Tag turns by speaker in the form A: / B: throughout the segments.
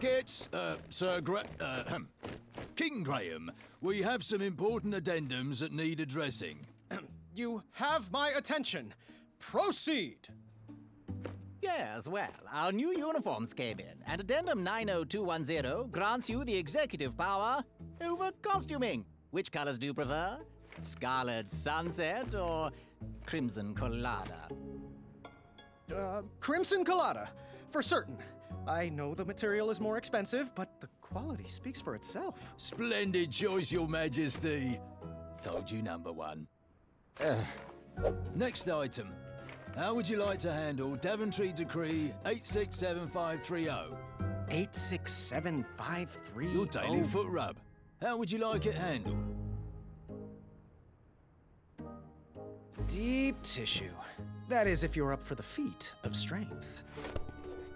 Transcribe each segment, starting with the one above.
A: tickets, King Graham. We have some important addendums that need addressing.
B: You have my attention. Proceed.
C: Yes, well, our new uniforms came in, and Addendum 90210 grants you the executive power over costuming. Which colors do you prefer? Scarlet Sunset or Crimson Colada?
B: Crimson Colada, for certain. I know the material is more expensive, but the quality speaks for itself.
A: Splendid choice, Your Majesty. Told you number one. Next item. How would you like to handle Daventry Decree 867530?
B: 867530?
A: Your daily foot rub. How would you like it handled?
B: Deep tissue. That is, if you're up for the feat of strength.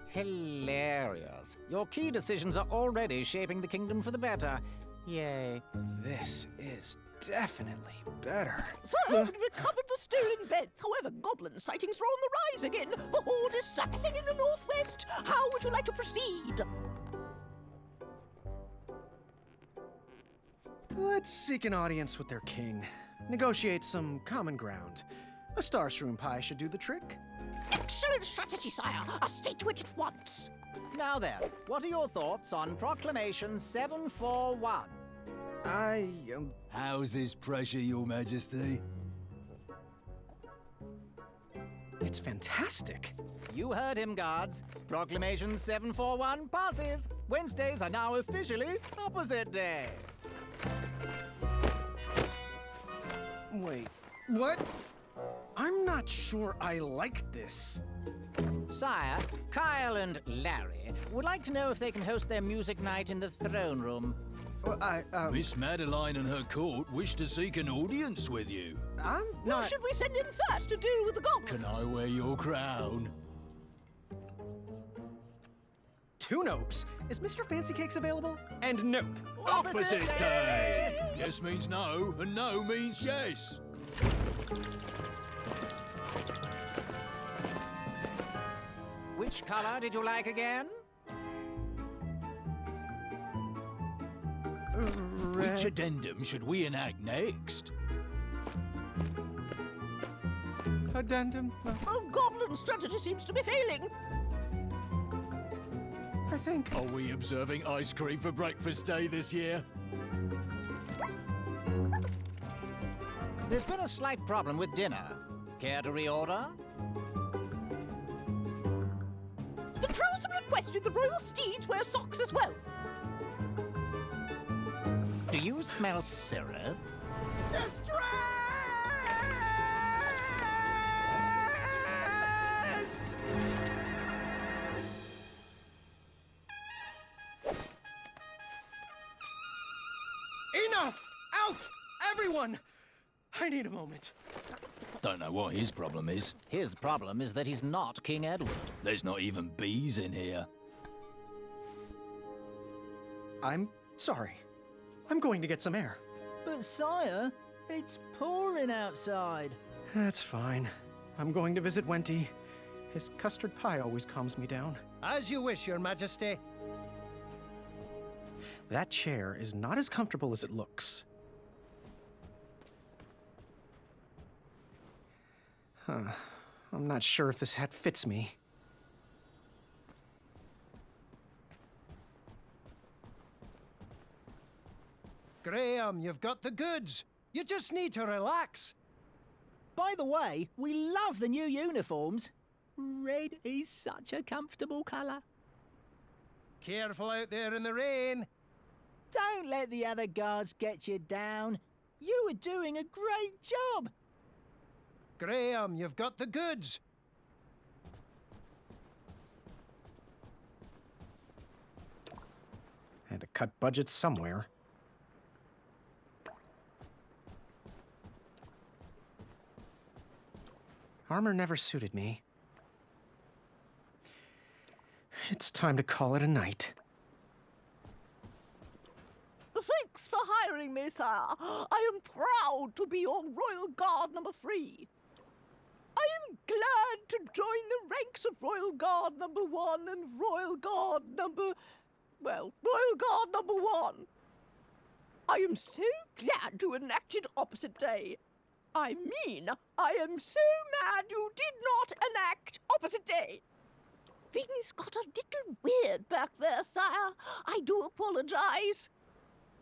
C: Hilarious. Your key decisions are already shaping the kingdom for the better. Yay.
B: This is definitely better.
D: Sir, we've recovered the stolen beds. However, goblin sightings are on the rise again. The horde is surfacing in the northwest. How would you like to proceed?
B: Let's seek an audience with their king. Negotiate some common ground. A starshroom pie should do the trick.
D: Excellent strategy, sire. I'll see to it at once.
C: Now then, what are your thoughts on Proclamation 741?
A: How's this pressure, Your Majesty?
B: It's fantastic.
C: You heard him, guards. Proclamation 741 passes. Wednesdays are now officially opposite day.
B: Wait, what? I'm not sure I like this.
C: Sire, Kyle and Larry would like to know if they can host their music night in the throne room.
A: Miss Madeline and her court wish to seek an audience with you.
B: I'm
D: Who
B: not...
D: should we send in first to deal with the goblins?
A: Can I wear your crown?
B: 2 nopes. Is Mr. Fancy Cakes available? And nope.
A: Opposite day! Yes means no, and no means yes.
C: Which color did you like again?
A: Which addendum should we enact next?
B: Addendum?
D: Oh, goblin strategy seems to be failing.
B: I think...
A: Are we observing ice cream for breakfast day this year?
C: There's been a slight problem with dinner. Care to reorder?
D: The trolls have requested the royal steeds wear socks as well.
C: Do you smell syrup?
B: Distress! Enough! Out! Everyone! I need a moment.
A: Don't know what his problem is.
C: His problem is that he's not King Edward.
A: There's not even bees in here.
B: I'm sorry. I'm going to get some air.
C: But sire, it's pouring outside.
B: That's fine. I'm going to visit Wenty. His custard pie always calms me down.
E: As you wish, Your Majesty.
B: That chair is not as comfortable as it looks. I'm not sure if this hat fits me.
E: Graham, you've got the goods. You just need to relax.
C: By the way, we love the new uniforms. Red is such a comfortable colour.
E: Careful out there in the rain.
C: Don't let the other guards get you down. You were doing a great job.
E: Graham, you've got the goods.
B: Had to cut budgets somewhere. Armor never suited me. It's time to call it a night.
D: Thanks for hiring me, sir. I am proud to be your Royal Guard number 3. I am glad to join the ranks of Royal Guard number 1 and Royal Guard number well, Royal Guard number 1. I am so glad you enacted opposite day. I mean, I am so mad you did not enact opposite day. Things got a little weird back there, sire. I do apologize.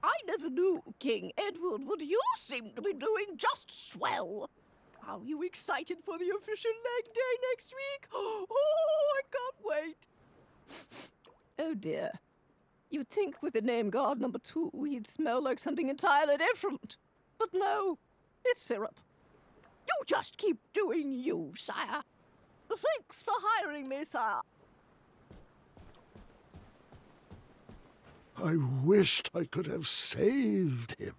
D: I never knew King Edward, but you seem to be doing just swell. Are you excited for the official leg day next week? Oh, I can't wait. Oh dear. You'd think with the name guard number 2, he'd smell like something entirely different. But no, it's syrup. You just keep doing you, sire. Thanks for hiring me, sire.
F: I wished I could have saved him.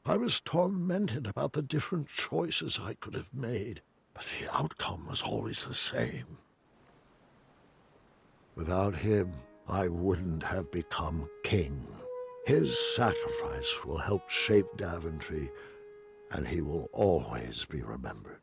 F: I was tormented about the different choices I could have made, but the outcome was always the same. Without him, I wouldn't have become king. His sacrifice will help shape Daventry, and he will always be remembered.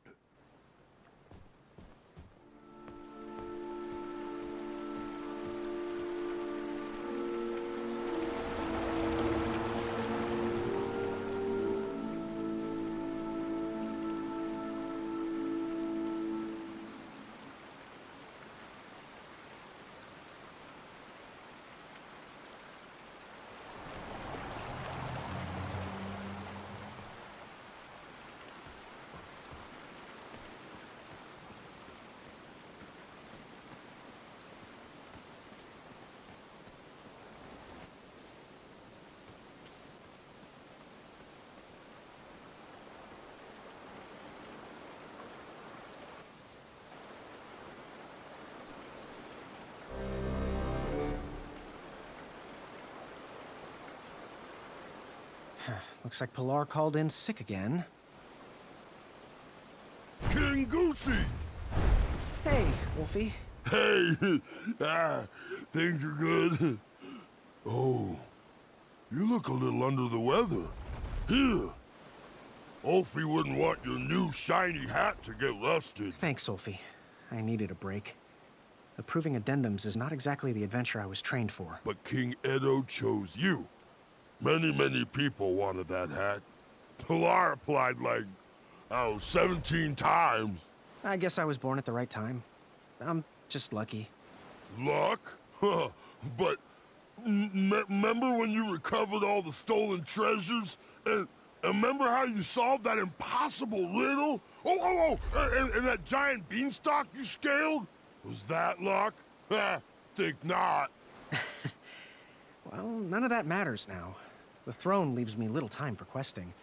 B: Looks like Pilar called in sick again.
G: King Goosey!
B: Hey, Wolfie.
G: Hey! Things are good. Oh, you look a little under the weather. Here. Wolfie wouldn't want your new shiny hat to get rusted.
B: Thanks, Wolfie. I needed a break. Approving addendums is not exactly the adventure I was trained for.
G: But King Edo chose you. Many people wanted that hat. Pilar applied like, 17 times.
B: I guess I was born at the right time. I'm just lucky.
G: Luck? Huh. But remember when you recovered all the stolen treasures? And remember how you solved that impossible riddle? And that giant beanstalk you scaled? Was that luck? Think not.
B: Well, none of that matters now. The throne leaves me little time for questing.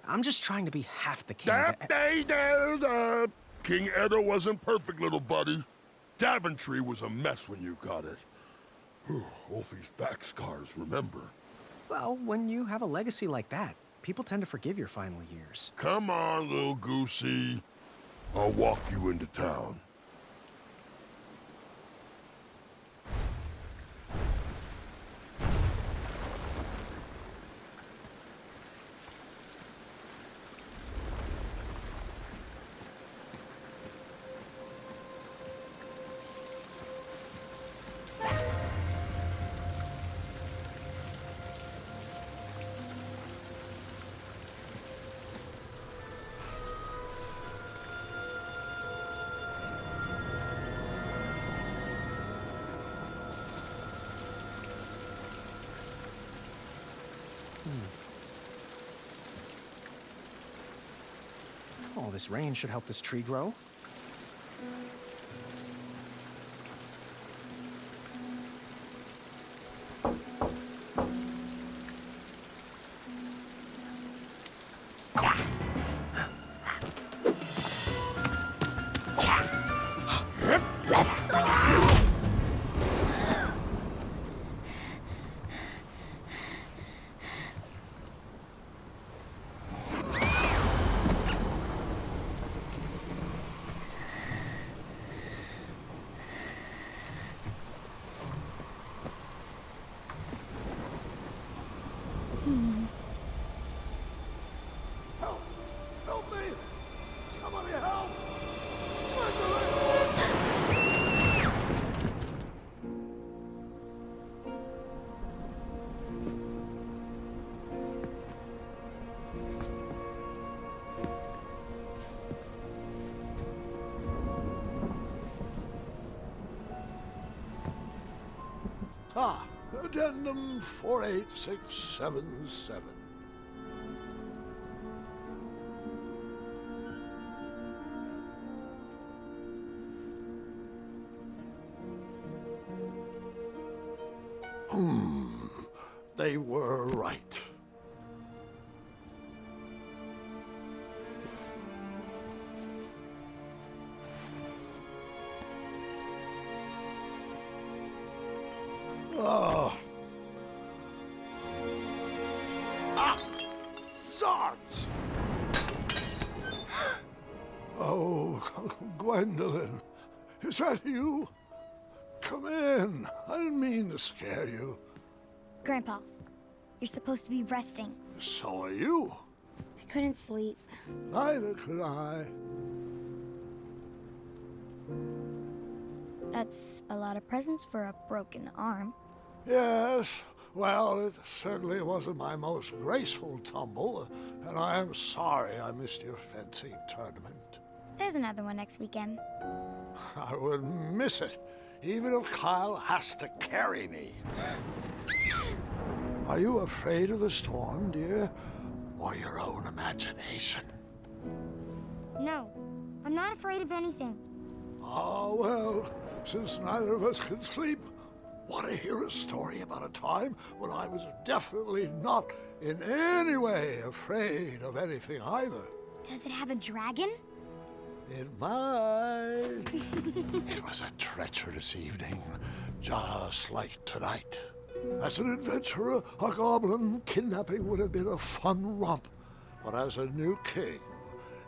B: I'm just trying to be half the king.
G: King Edo wasn't perfect, little buddy. Daventry was a mess when you got it. Wolfie's back scars, remember?
B: Well, when you have a legacy like that, people tend to forgive your final years.
G: Come on, little Goosey. I'll walk you into town.
B: All this rain should help this tree grow.
F: Addendum 48677. They were right. Zods! Oh, Gwendolyn, is that you? Come in. I didn't mean to scare you.
H: Grandpa, you're supposed to be resting.
F: So are you.
H: I couldn't sleep.
F: Neither could I.
H: That's a lot of presents for a broken arm.
F: Yes, well, it certainly wasn't my most graceful tumble, and I am sorry I missed your fencing tournament.
H: There's another one next weekend.
F: I wouldn't miss it, even if Kyle has to carry me. Are you afraid of the storm, dear? Or your own imagination?
H: No, I'm not afraid of anything.
F: Ah, well, since neither of us can sleep, want to hear a story about a time when I was definitely not in any way afraid of anything either?
H: Does it have a dragon?
F: It might. It was a treacherous evening, just like tonight. As an adventurer, a goblin kidnapping would have been a fun romp. But as a new king,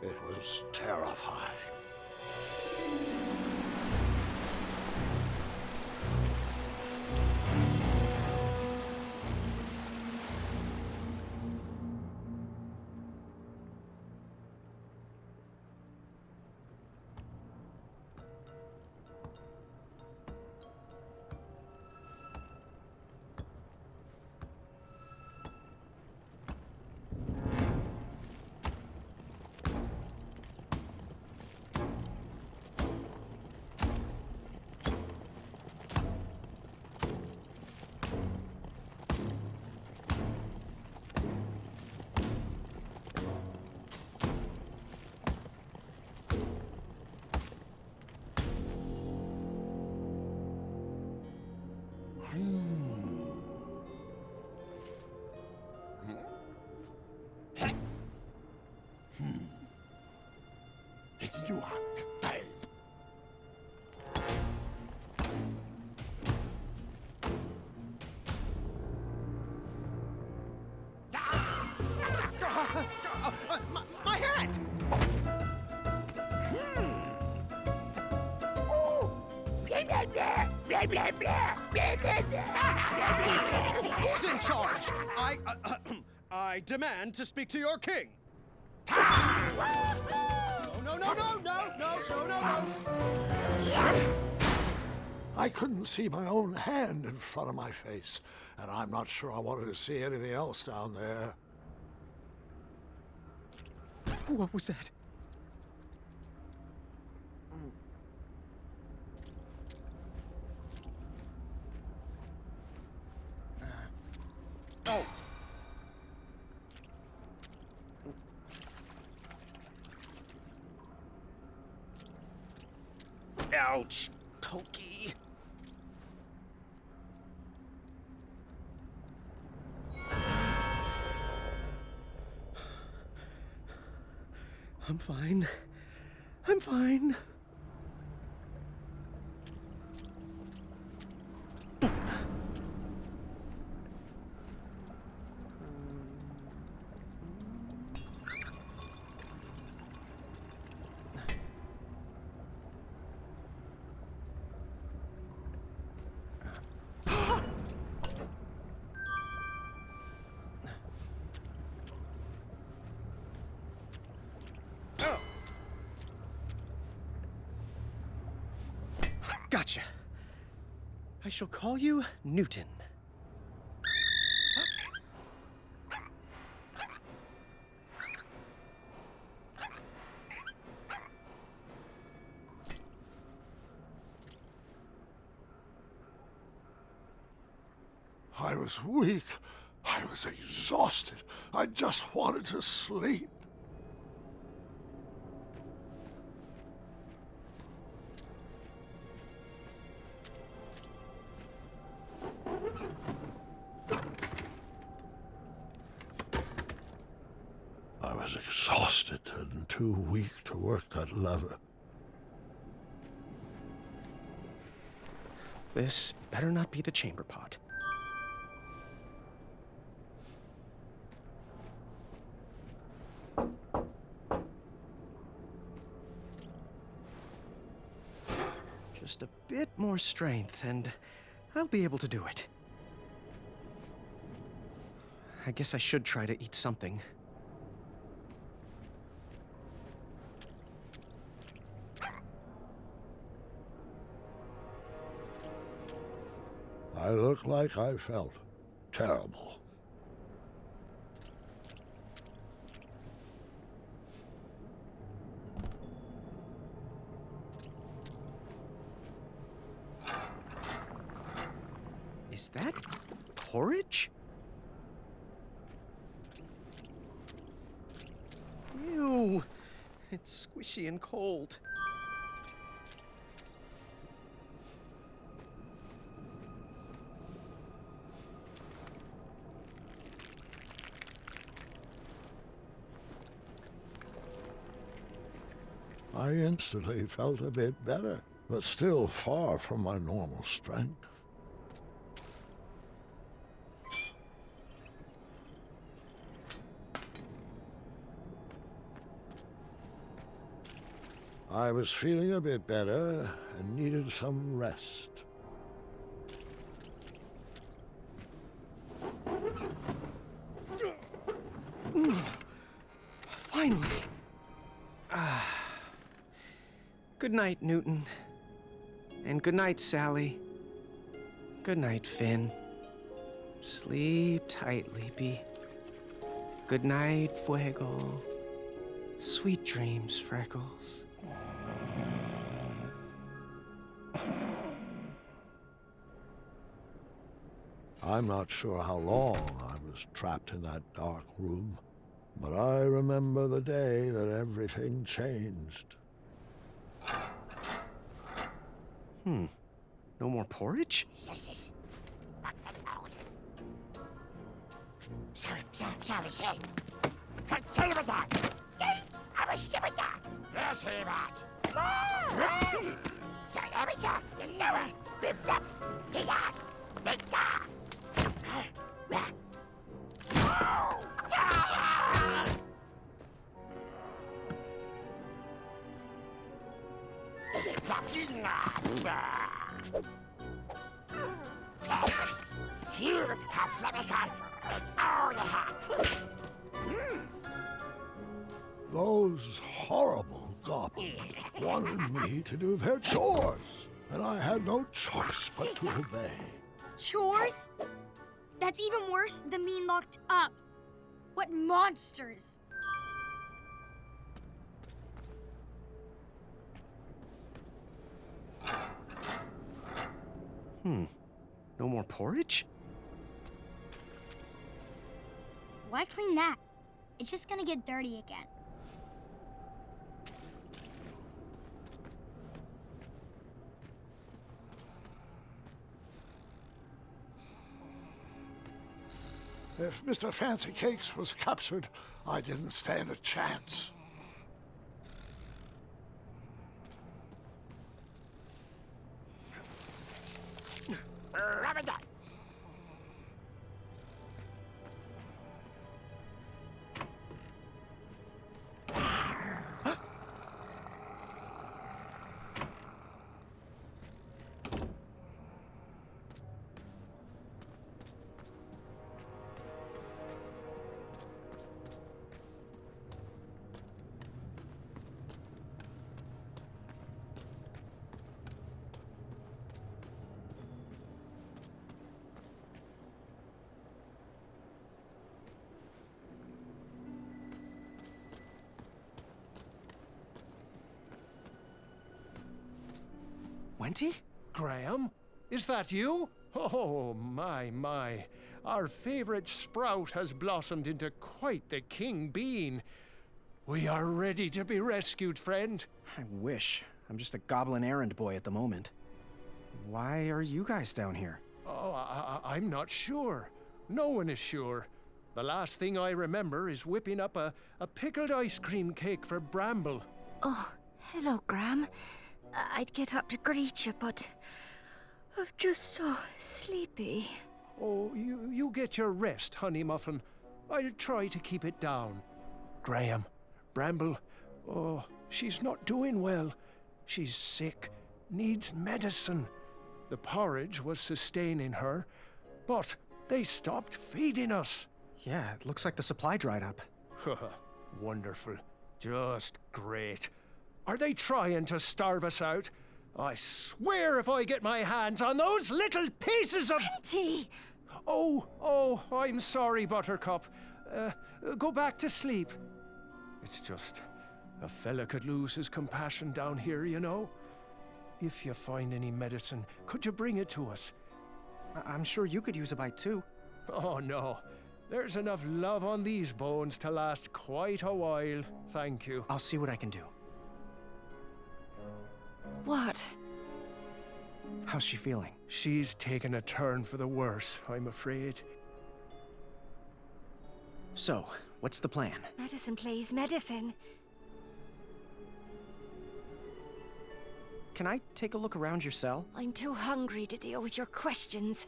F: it was terrifying.
B: My hat! Who's in charge?
I: I demand to speak to your king.
B: No.
F: I couldn't see my own hand in front of my face, and I'm not sure I wanted to see anything else down there.
B: What was that? Oh. Ouch, Toki. I'm fine. I'm fine. Gotcha. I shall call you Newton.
F: I was weak. I was exhausted. I just wanted to sleep. I was exhausted and too weak to work that lever.
B: This better not be the chamber pot. Just a bit more strength, and I'll be able to do it. I guess I should try to eat something.
F: I looked like I felt terrible.
B: Is that porridge? Ew, it's squishy and cold.
F: I instantly felt a bit better, but still far from my normal strength. I was feeling a bit better and needed some rest.
B: Finally. Good night, Newton. And good night, Sally. Good night, Finn. Sleep tight, Leapy. Good night, Fuego. Sweet dreams, Freckles.
F: I'm not sure how long I was trapped in that dark room, but I remember the day that everything changed.
B: No more porridge?
F: Those horrible goblins wanted me to do their chores, and I had no choice but to obey.
H: Chores? That's even worse than being locked up. What monsters!
B: No more porridge?
H: Why clean that? It's just gonna get dirty again.
F: If Mr. Fancy Cakes was captured, I didn't stand a chance.
B: Wenty?
E: Graham? Is that you? Oh, my. our favorite sprout has blossomed into quite the king bean. We are ready to be rescued, friend.
B: I wish. I'm just a goblin errand boy at the moment. Why are you guys down here?
E: Oh, I'm not sure. No one is sure. The last thing I remember is whipping up a pickled ice cream cake for Bramble.
J: Oh, hello, Graham. I'd get up to greet you, but I'm just so sleepy.
E: Oh, you get your rest, Honey Muffin. I'll try to keep it down. Graham, Bramble, oh, she's not doing well. She's sick, needs medicine. The porridge was sustaining her, but they stopped feeding us.
B: Yeah, it looks like the supply dried up.
E: Wonderful. Just great. Are they trying to starve us out? I swear if I get my hands on those little pieces of...
J: Auntie!
E: Oh, I'm sorry, Buttercup. Go back to sleep. It's just... a fella could lose his compassion down here, you know? If you find any medicine, could you bring it to us?
B: I'm sure you could use a bite too.
E: Oh, no. There's enough love on these bones to last quite a while. Thank you.
B: I'll see what I can do.
J: What?
B: How's she feeling?
E: She's taken a turn for the worse, I'm afraid.
B: So, what's the plan?
J: Medicine, please, medicine.
B: Can I take a look around your cell?
J: I'm too hungry to deal with your questions.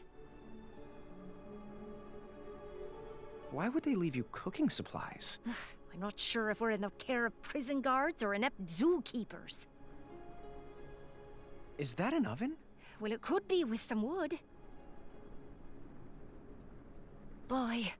B: Why would they leave you cooking supplies?
J: I'm not sure if we're in the care of prison guards or inept zookeepers.
B: Is that an oven?
J: Well, it could be with some wood. Boy.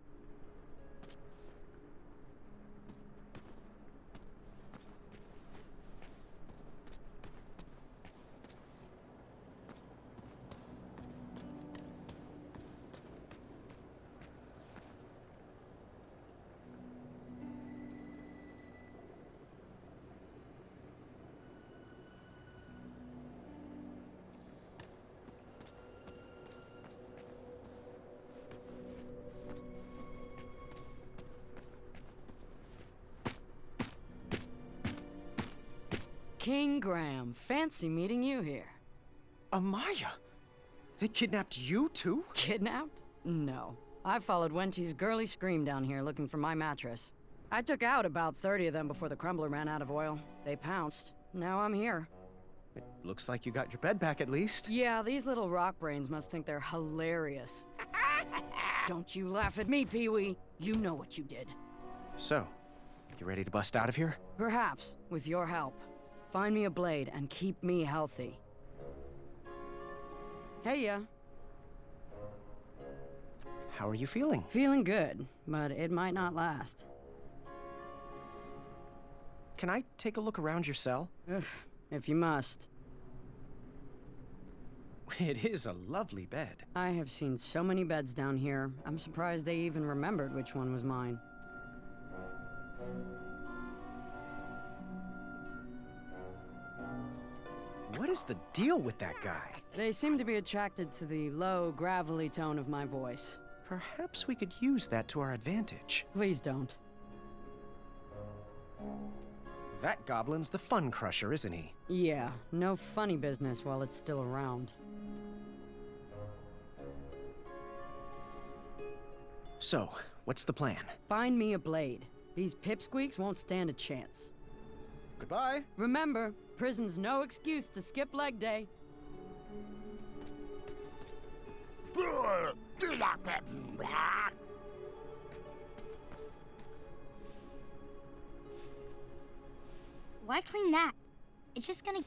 K: King Graham, fancy meeting you here.
B: Amaya? They kidnapped you too?
K: Kidnapped? No. I followed Wenty's girly scream down here looking for my mattress. I took out about 30 of them before the crumbler ran out of oil. They pounced. Now I'm here.
B: It looks like you got your bed back at least.
K: Yeah, these little rock brains must think they're hilarious. Don't you laugh at me, Pee-wee. You know what you did.
B: So, you ready to bust out of here?
K: Perhaps, with your help. Find me a blade and keep me healthy. Hey, ya.
B: How are you feeling?
K: Feeling good, but it might not last.
B: Can I take a look around your cell?
K: Ugh, if you must.
B: It is a lovely bed.
K: I have seen so many beds down here. I'm surprised they even remembered which one was mine.
B: What is the deal with that guy?
K: They seem to be attracted to the low, gravelly tone of my voice.
B: Perhaps we could use that to our advantage.
K: Please don't.
B: That goblin's the fun crusher, isn't he?
K: Yeah, no funny business while it's still around.
B: So, what's the plan?
K: Find me a blade. These pipsqueaks won't stand a chance.
B: Goodbye.
K: Remember, prison's no excuse to skip leg day.
H: Why clean that? It's just gonna...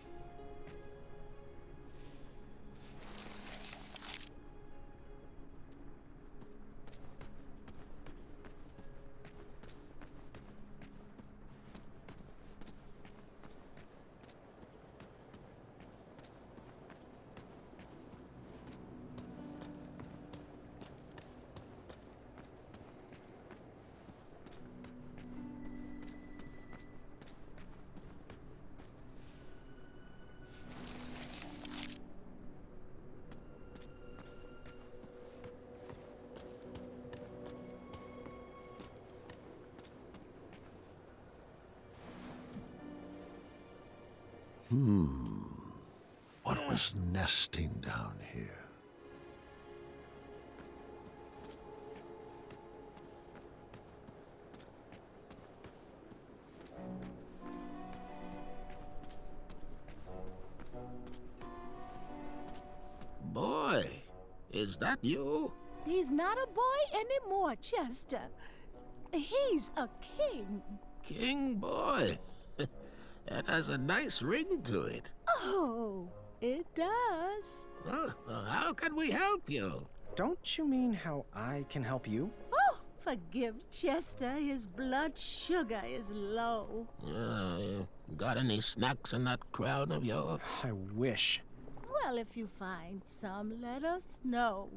F: What was nesting down here?
L: Boy, is that you?
M: He's not a boy anymore, Chester. He's a king.
L: King boy. That has a nice ring to it.
M: Oh, it does.
L: Well, how can we help you?
B: Don't you mean how I can help you?
M: Oh, forgive Chester. His blood sugar is low.
L: Got any snacks in that crown of yours?
B: I wish.
M: Well, if you find some, let us know.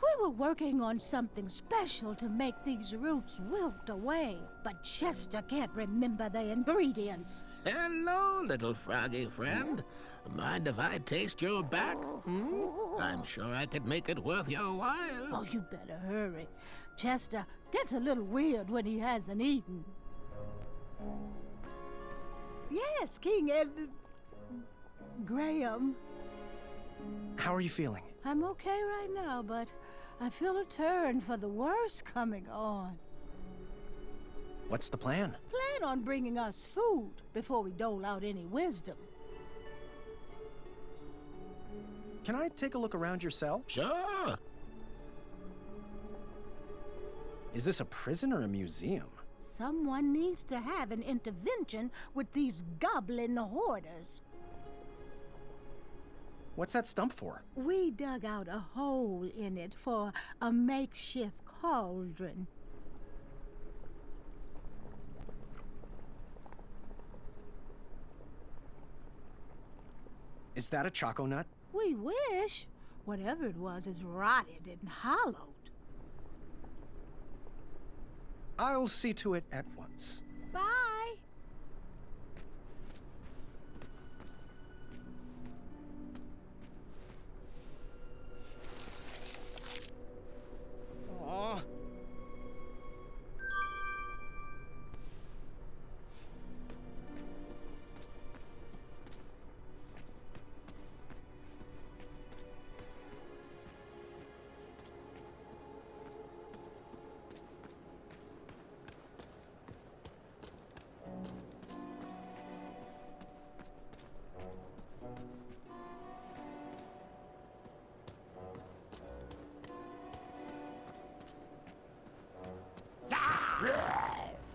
M: We were working on something special to make these roots wilt away, but Chester can't remember the ingredients.
L: Hello, little froggy friend. Mind if I taste your back? I'm sure I could make it worth your while.
M: Oh, you better hurry. Chester gets a little weird when he hasn't eaten. Yes, King Ed... Graham.
B: How are you feeling?
M: I'm okay right now, but I feel a turn for the worse coming on.
B: What's the plan?
M: Plan on bringing us food before we dole out any wisdom.
B: Can I take a look around your cell?
L: Sure.
B: Is this a prison or a museum?
M: Someone needs to have an intervention with these goblin hoarders.
B: What's that stump for?
M: We dug out a hole in it for a makeshift cauldron.
B: Is that a choco nut?
M: We wish. Whatever it was is rotted and hollowed.
B: I'll see to it at once.
M: Bye.
B: Aw.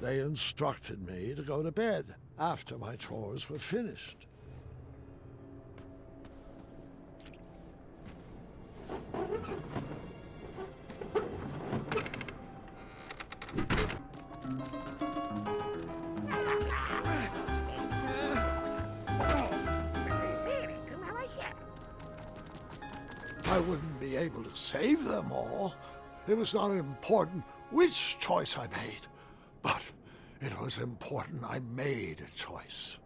F: They instructed me to go to bed after my chores were finished. I wouldn't be able to save them all. It was not important which choice I made, but it was important I made a choice.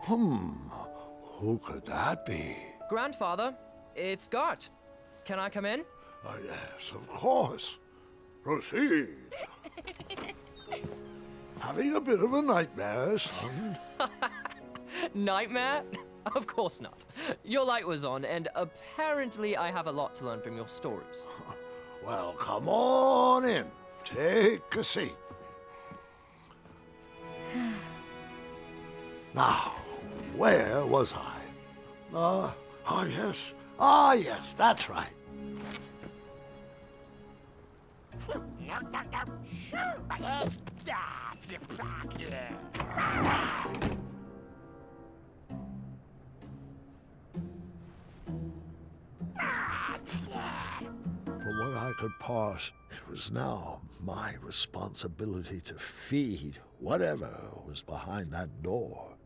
F: Who could that be?
N: Grandfather, it's Gart. Can I come in?
F: Yes, of course. Proceed. Having a bit of a nightmare, son?
N: Nightmare? Of course not. Your light was on, and apparently I have a lot to learn from your stories.
F: Well, come on in. Take a seat. Now, where was I? Yes. Ah, yes, that's right. From what I could parse, it was now my responsibility to feed whatever was behind that door.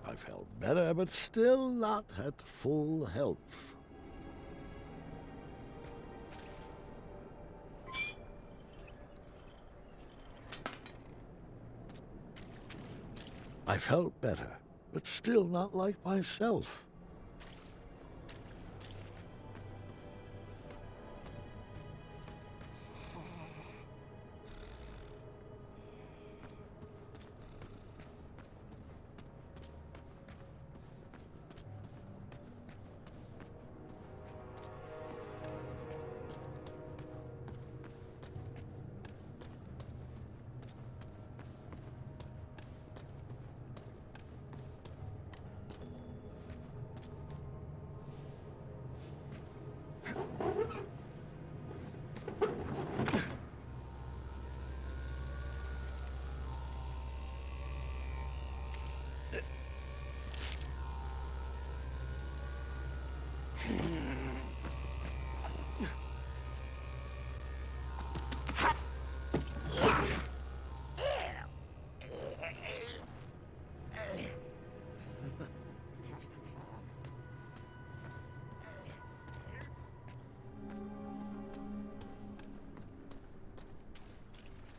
F: I felt better, but still not at full health. I felt better, but still not like myself.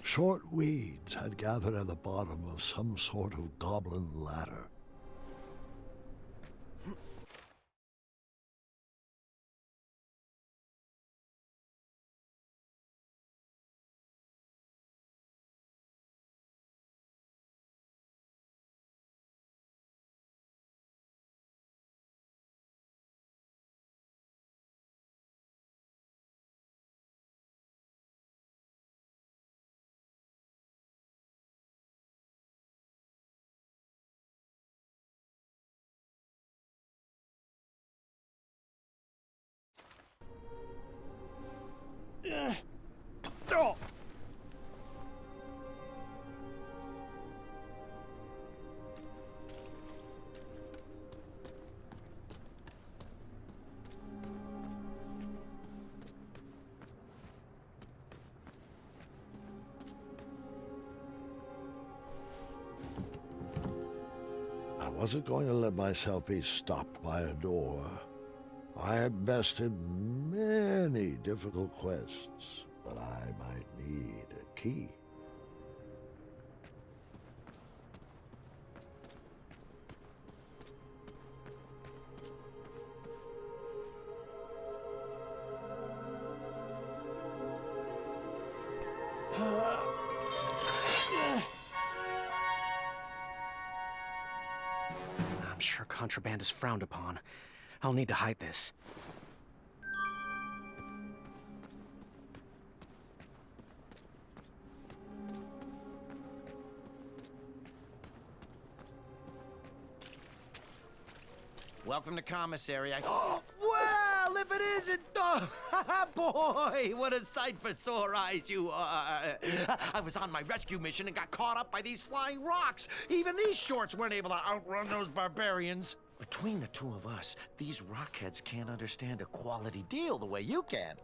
F: Short weeds had gathered at the bottom of some sort of goblin ladder. I wasn't going to let myself be stopped by a door. I had bested many difficult quests, but I might need a key.
B: I'm sure contraband is frowned upon. I'll need to hide this.
C: Welcome to commissary. Well, if it isn't... Oh, boy, what a sight for sore eyes you are. I was on my rescue mission and got caught up by these flying rocks. Even these shorts weren't able to outrun those barbarians. Between the two of us, these rockheads can't understand a quality deal the way you can.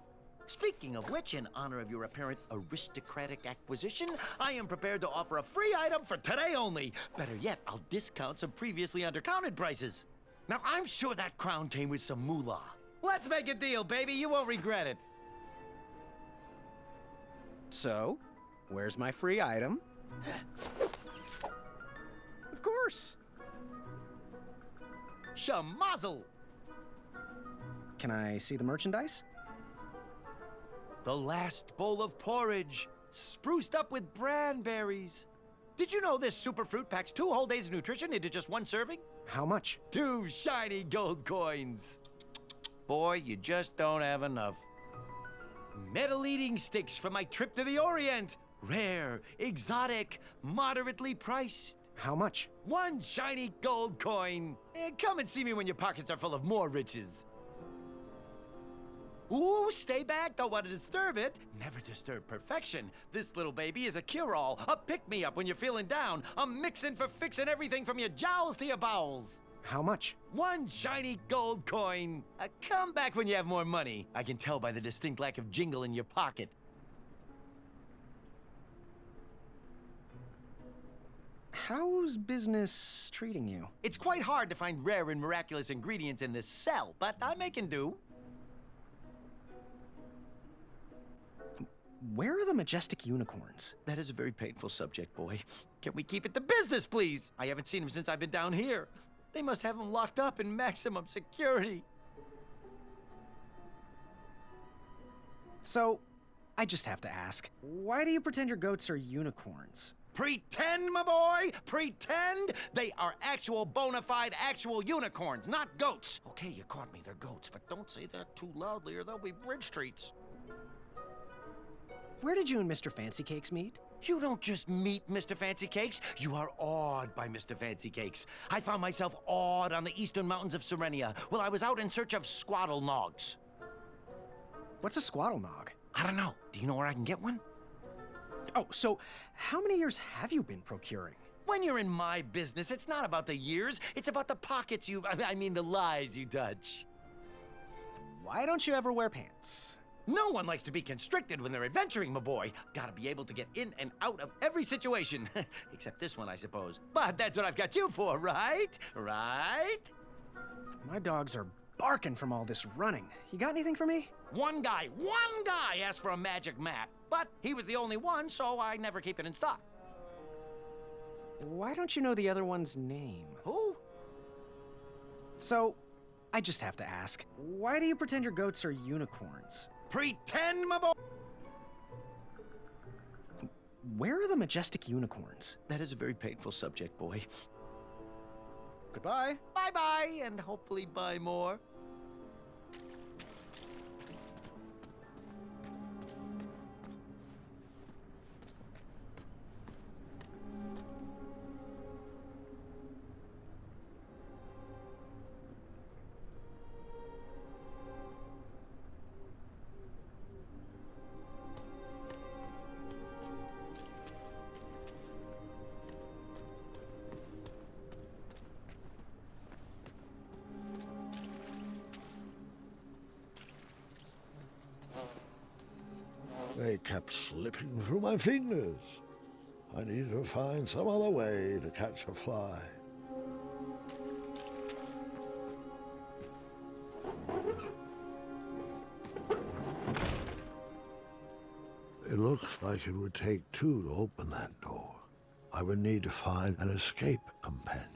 C: Speaking of which, in honor of your apparent aristocratic acquisition, I am prepared to offer a free item for today only. Better yet, I'll discount some previously undercounted prices. Now, I'm sure that crown came with some moolah. Let's make a deal, baby. You won't regret it.
B: So, where's my free item? Of course.
C: Shamazel!
B: Can I see the merchandise?
C: The last bowl of porridge, spruced up with branberries. Did you know this superfruit packs 2 whole days of nutrition into just 1 serving?
B: How much?
C: 2 shiny gold coins. Boy, you just don't have enough. Metal eating sticks from my trip to the Orient. Rare, exotic, moderately priced.
B: How much?
C: 1 shiny gold coin. Come and see me when your pockets are full of more riches. Ooh, stay back, don't want to disturb it. Never disturb perfection. This little baby is a cure-all, a pick-me-up when you're feeling down, a mixin' for fixing everything from your jowls to your bowels.
B: How much?
C: 1 shiny gold coin. Come back when you have more money. I can tell by the distinct lack of jingle in your pocket.
B: How's business treating you?
C: It's quite hard to find rare and miraculous ingredients in this cell, but I'm making do.
B: Where are the majestic unicorns?
O: That is a very painful subject, boy. Can we keep it to business, please? I haven't seen him since I've been down here. They must have him locked up in maximum security.
B: So, I just have to ask, why do you pretend your goats are unicorns?
O: Pretend, my boy! Pretend! They are actual, bona fide, actual unicorns, not goats. Okay, you caught me, they're goats, but don't say that too loudly or they'll be bridge treats.
B: Where did you and Mr. Fancy Cakes meet?
O: You don't just meet Mr. Fancy Cakes, you are awed by Mr. Fancy Cakes. I found myself awed on the eastern mountains of Serenia while I was out in search of squaddle nogs.
B: What's a squaddle nog?
O: I don't know. Do you know where I can get one?
B: Oh, so how many years have you been procuring?
O: When you're in my business, it's not about the years, it's about the pockets I mean the lies you touch.
B: Why don't you ever wear pants?
O: No one likes to be constricted when they're adventuring, my boy. Gotta be able to get in and out of every situation. Except this one, I suppose. But that's what I've got you for, right? Right?
B: My dogs are barking from all this running. You got anything for me?
O: One guy asked for a magic map. But he was the only one, so I never keep it in stock.
B: Why don't you know the other one's name?
O: Who?
B: So, I just have to ask, why do you pretend your goats are unicorns?
O: Pretend, my boy!
B: Where are the majestic unicorns?
O: That is a very painful subject, boy.
B: Goodbye.
O: Bye-bye, and hopefully buy more.
F: They kept slipping through my fingers. I needed to find some other way to catch a fly. It looks like it would take two to open that door. I would need to find an escape companion.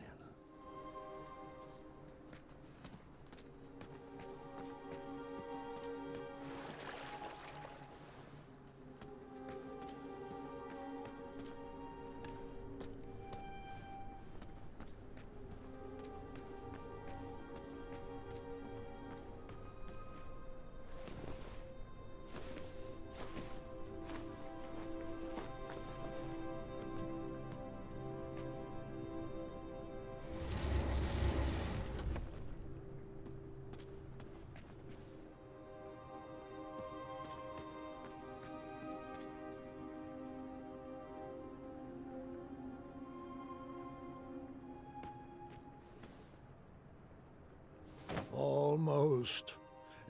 F: Almost.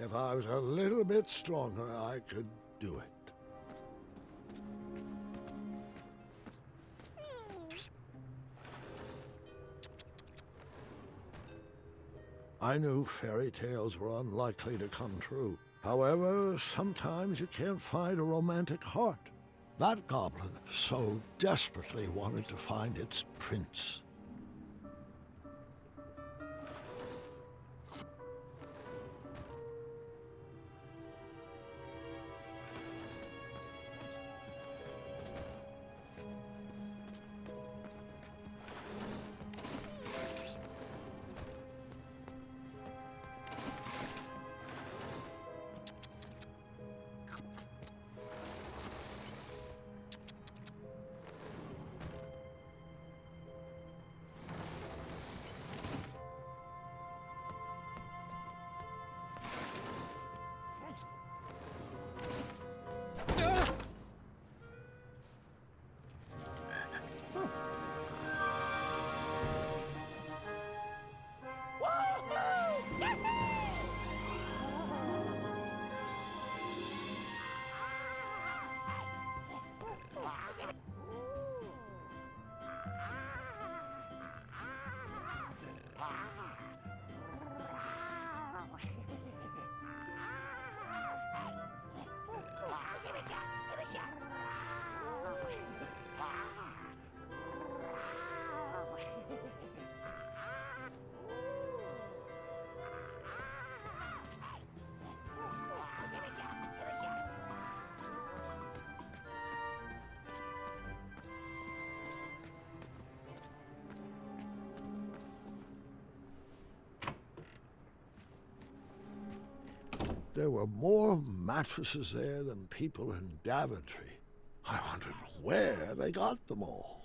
F: If I was a little bit stronger, I could do it. I knew fairy tales were unlikely to come true. However, sometimes you can't find a romantic heart. That goblin so desperately wanted to find its prince. there were more mattresses there than people in Daventry. I wondered where they got them all.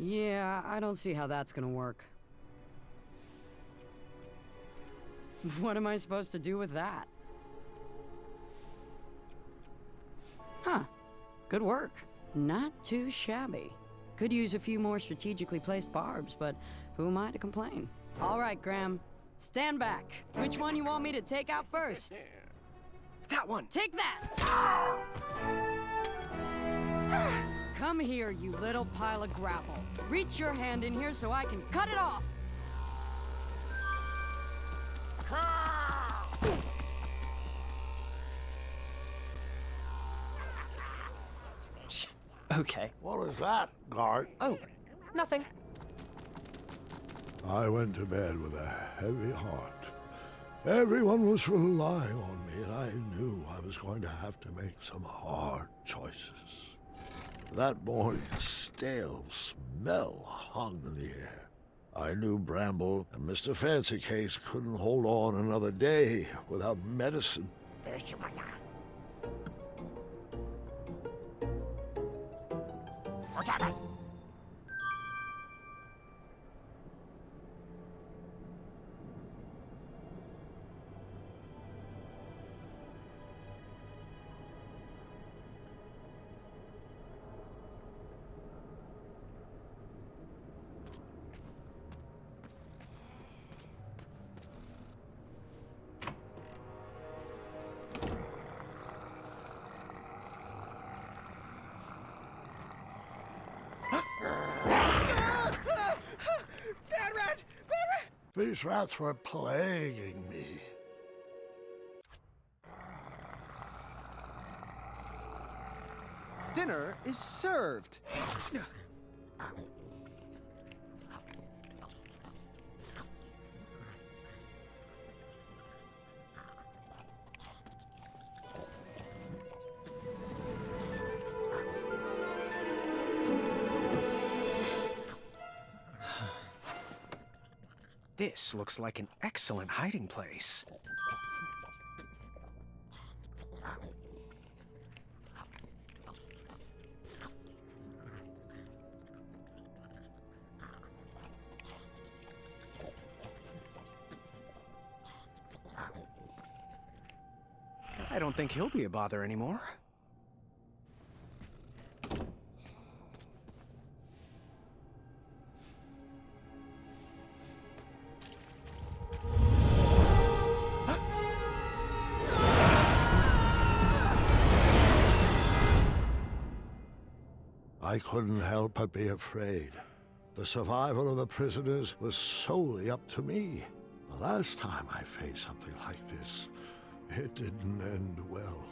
K: Yeah, I don't see how that's gonna work. What am I supposed to do with that? Huh. Good work. Not too shabby. Could use a few more strategically placed barbs, but who am I to complain? All right, Graham. Stand back. Which one you want me to take out first?
B: That one!
K: Take that! Come here, you little pile of gravel. Reach your hand in here so I can cut it off!
I: Okay.
F: What was that, Gart?
I: Oh, nothing.
F: I went to bed with a heavy heart. Everyone was relying on me, and I knew I was going to have to make some hard choices. That morning, a stale smell hung in the air. I knew Bramble and Mr. Fancy Case couldn't hold on another day without medicine. These rats were plaguing me.
B: Dinner is served. This looks like an excellent hiding place. I don't think he'll be a bother anymore.
F: I couldn't help but be afraid. The survival of the prisoners was solely up to me. The last time I faced something like this, it didn't end well.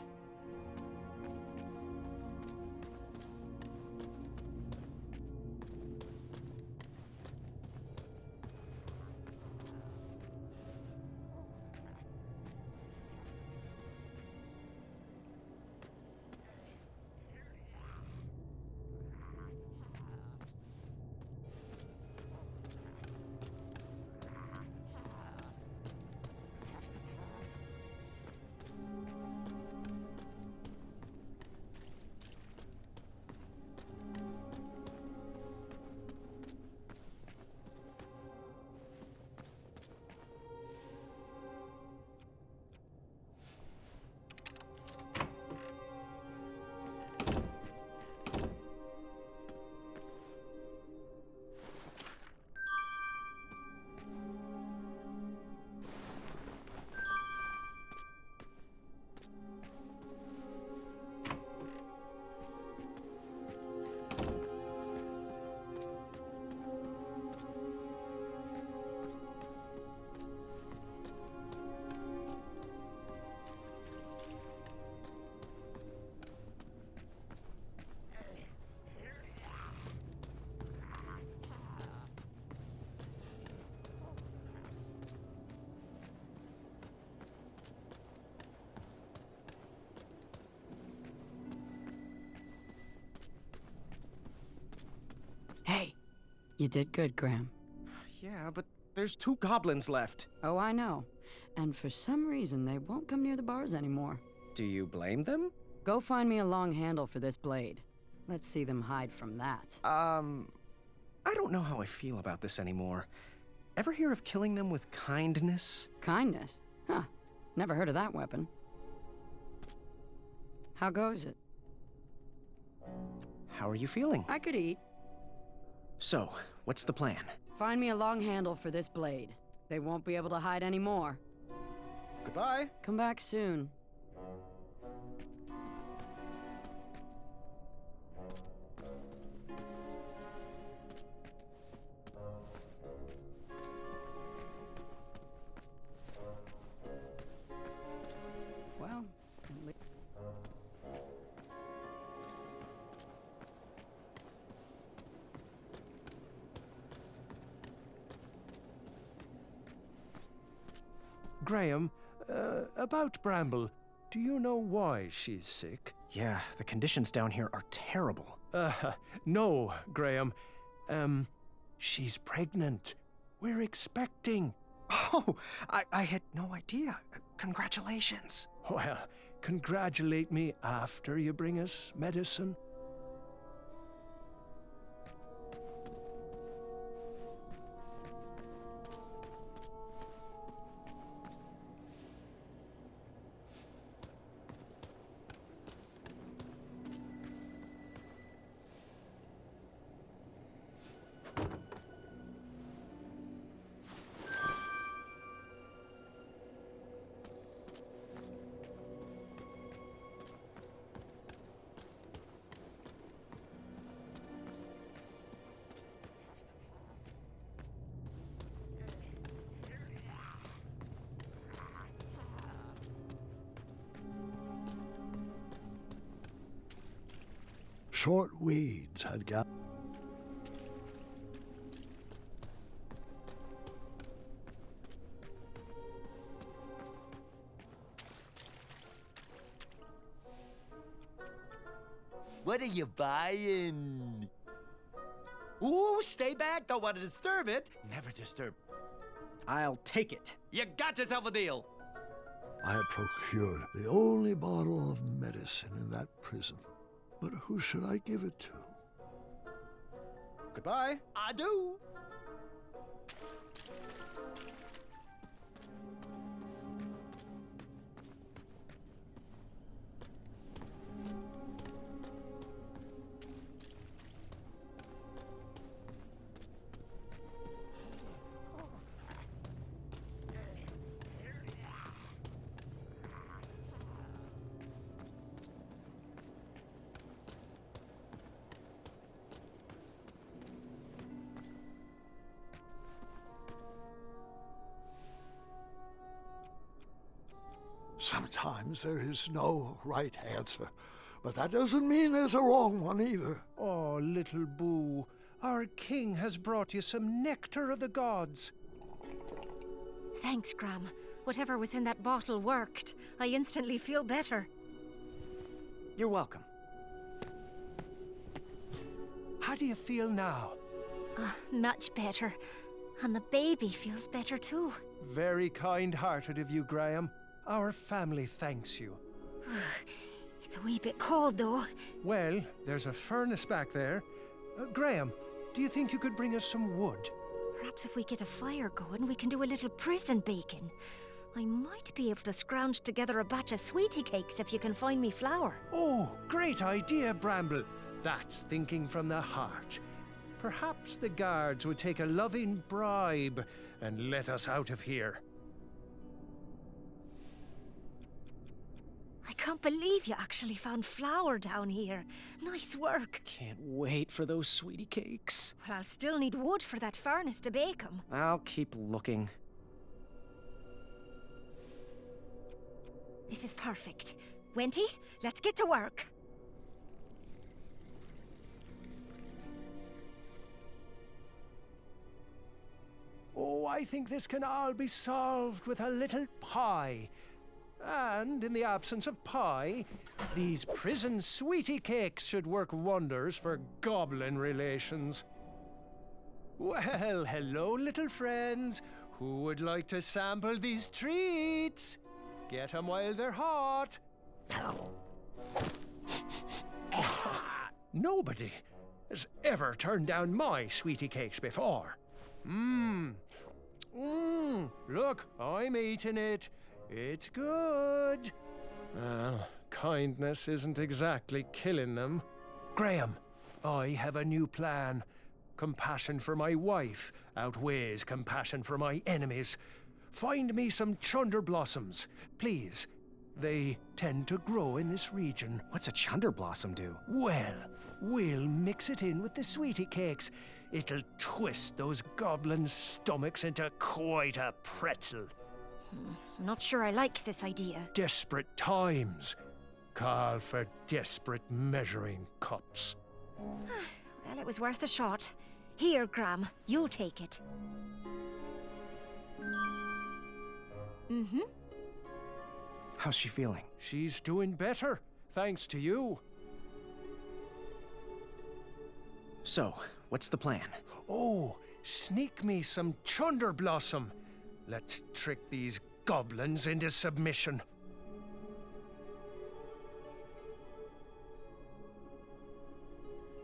K: Hey, you did good, Graham.
B: Yeah, but there's 2 goblins left.
K: Oh, I know. And for some reason, they won't come near the bars anymore.
B: Do you blame them?
K: Go find me a long handle for this blade. Let's see them hide from that.
B: I don't know how I feel about this anymore. Ever hear of killing them with kindness?
K: Kindness? Huh. Never heard of that weapon. How goes it?
B: How are you feeling?
K: I could eat.
B: So, what's the plan?
K: Find me a long handle for this blade. They won't be able to hide anymore.
B: Goodbye.
K: Come back soon. Well, at least...
E: Graham, about Bramble, do you know why she's sick?
B: Yeah, the conditions down here are terrible.
E: No, Graham. She's pregnant. We're expecting.
B: Oh, I had no idea. Congratulations.
E: Well, congratulate me after you bring us medicine.
F: short weeds had gathered.
O: What are you buying? Ooh, stay back. Don't want to disturb it. Never disturb.
B: I'll take it.
O: You got yourself a deal.
F: I had procured the only bottle of medicine in that prison. But who should I give it to?
B: Goodbye.
O: I do.
F: Sometimes there is no right answer, but that doesn't mean there's a wrong one either.
E: Oh, little Boo, our king has brought you some nectar of the gods.
J: Thanks, Gram. Whatever was in that bottle worked. I instantly feel better.
B: You're welcome.
E: How do you feel now?
J: Much better. And the baby feels better too.
E: Very kind-hearted of you, Graham. Our family thanks you.
J: It's a wee bit cold, though.
E: Well, there's a furnace back there. Graham, do you think you could bring us some wood?
J: Perhaps if we get a fire going, we can do a little prison baking. I might be able to scrounge together a batch of sweetie cakes if you can find me flour.
E: Oh, great idea, Bramble. That's thinking from the heart. Perhaps the guards would take a loving bribe and let us out of here.
J: I can't believe you actually found flour down here. Nice work.
B: Can't wait for those sweetie cakes.
J: Well, I'll still need wood for that furnace to bake them.
B: I'll keep looking.
J: This is perfect. Wenty, let's get to work.
E: Oh, I think this can all be solved with a little pie. And in the absence of pie, these prison sweetie cakes should work wonders for goblin relations. Well, hello, little friends. Who would like to sample these treats? Get 'em while they're hot. Nobody has ever turned down my sweetie cakes before. Look, I'm eating it. It's good. Well, kindness isn't exactly killing them. Graham, I have a new plan. Compassion for my wife outweighs compassion for my enemies. Find me some chunder blossoms, please. They tend to grow in this region.
B: What's a chunder blossom do?
E: Well, we'll mix it in with the sweetie cakes. It'll twist those goblins' stomachs into quite a pretzel.
J: I'm not sure I like this idea.
E: Desperate times call for desperate measuring cups.
J: Well, it was worth a shot. Here, Gram, you'll take it.
B: How's she feeling?
E: She's doing better, thanks to you.
B: So, what's the plan?
E: Oh, sneak me some chunder blossom. Let's trick these goblins into submission.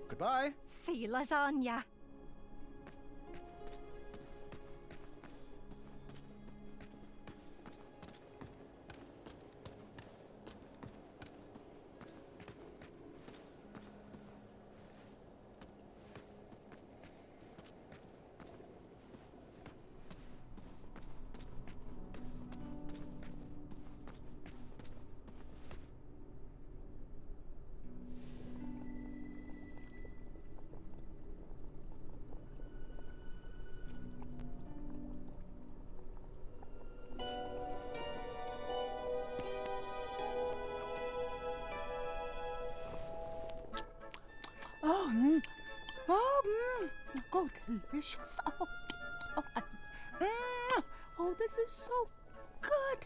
B: Goodbye.
J: See you, lasagna.
M: Oh, delicious. Oh, this is so good.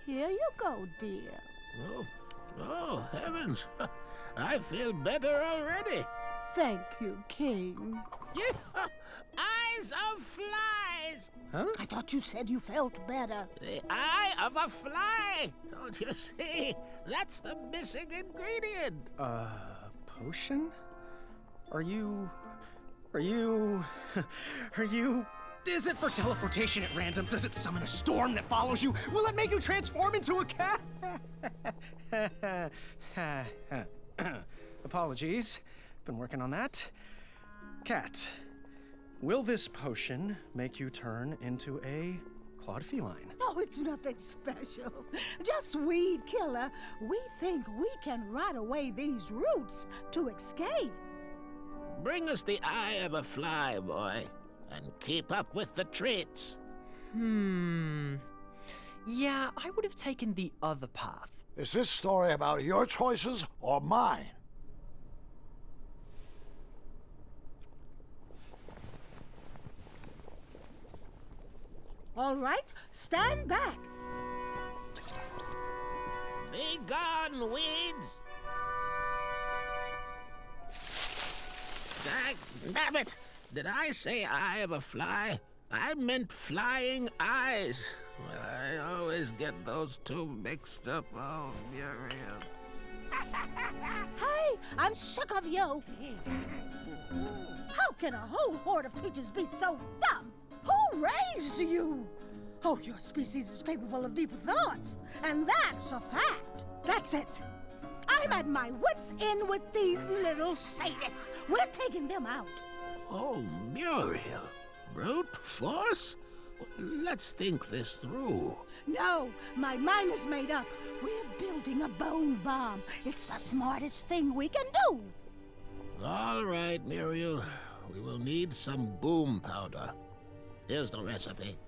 M: Here you go, dear.
L: Oh, heavens. I feel better already.
M: Thank you, King.
L: Eyes of flies!
B: Huh?
M: I thought you said you felt better.
L: The eye of a fly! Don't you see? That's the missing ingredient.
B: Potion? Are you... Is it for teleportation at random? Does it summon a storm that follows you? Will it make you transform into a cat? Apologies. Been working on that. Cat, will this potion make you turn into a clawed feline?
M: Oh, it's nothing special. Just weed killer. We think we can rot away these roots to escape.
L: Bring us the eye of a fly, boy, and keep up with the treats.
N: Yeah, I would have taken the other path.
F: Is this story about your choices or mine?
M: All right, stand back.
L: Be gone, weeds! Damn it! Did I say eye of a fly? I meant flying eyes. I always get those two mixed up. Oh, Muriel.
M: Hey, I'm sick of you. How can a whole horde of creatures be so dumb? Who raised you? Oh, your species is capable of deeper thoughts, and that's a fact. That's it. I'm at my wits' end with these little sadists. We're taking them out.
L: Oh, Muriel. Brute force? Let's think this through.
M: No, my mind is made up. We're building a bone bomb. It's the smartest thing we can do.
L: All right, Muriel. We will need some boom powder. Here's the recipe.